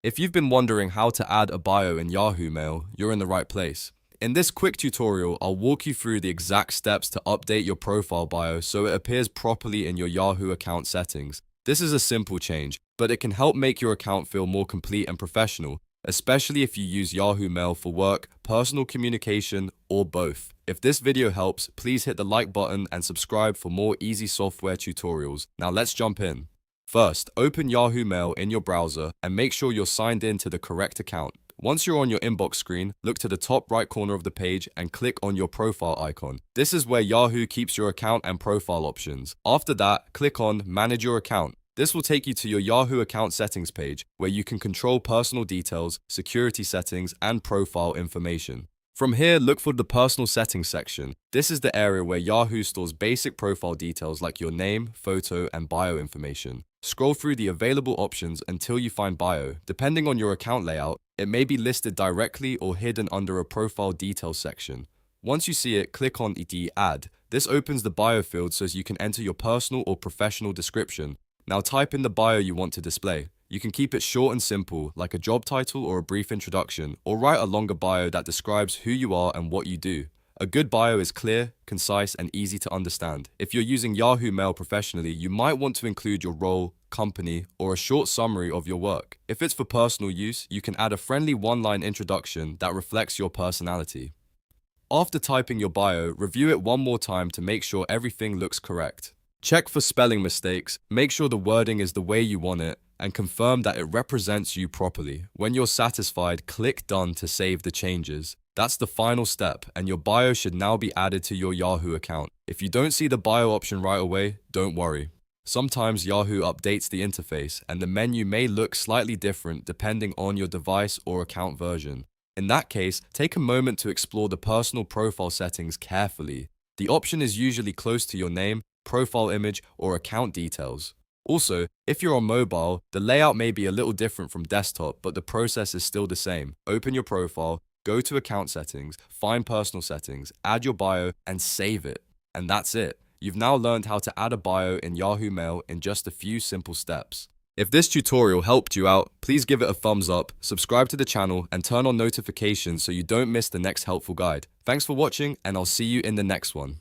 If you've been wondering how to add a bio in Yahoo Mail, you're in the right place. In this quick tutorial, I'll walk you through the exact steps to update your profile bio so it appears properly in your Yahoo account settings. This is a simple change, but it can help make your account feel more complete and professional, especially if you use Yahoo Mail for work, personal communication, or both. If this video helps, please hit the like button and subscribe for more easy software tutorials. Now let's jump in. First, open Yahoo Mail in your browser and make sure you're signed in to the correct account. Once you're on your inbox screen, look to the top right corner of the page and click on your profile icon. This is where Yahoo keeps your account and profile options. After that, click on Manage Your Account. This will take you to your Yahoo account settings page where you can control personal details, security settings, and profile information. From here, look for the Personal Settings section. This is the area where Yahoo stores basic profile details like your name, photo, and bio information. Scroll through the available options until you find Bio. Depending on your account layout, it may be listed directly or hidden under a Profile Details section. Once you see it, click on the Add. This opens the bio field so you can enter your personal or professional description. Now type in the bio you want to display. You can keep it short and simple, like a job title or a brief introduction, or write a longer bio that describes who you are and what you do. A good bio is clear, concise, and easy to understand. If you're using Yahoo Mail professionally, you might want to include your role, company, or a short summary of your work. If it's for personal use, you can add a friendly one-line introduction that reflects your personality. After typing your bio, review it one more time to make sure everything looks correct. Check for spelling mistakes, make sure the wording is the way you want it, and confirm that it represents you properly. When you're satisfied, click Done to save the changes. That's the final step, and your bio should now be added to your Yahoo account. If you don't see the bio option right away, don't worry. Sometimes Yahoo updates the interface, and the menu may look slightly different depending on your device or account version. In that case, take a moment to explore the personal profile settings carefully. The option is usually close to your name, profile image, or account details. Also, if you're on mobile, the layout may be a little different from desktop, but the process is still the same. Open your profile, go to account settings, find personal settings, add your bio, and save it. And that's it. You've now learned how to add a bio in Yahoo Mail in just a few simple steps. If this tutorial helped you out, please give it a thumbs up, subscribe to the channel, and turn on notifications so you don't miss the next helpful guide. Thanks for watching, and I'll see you in the next one.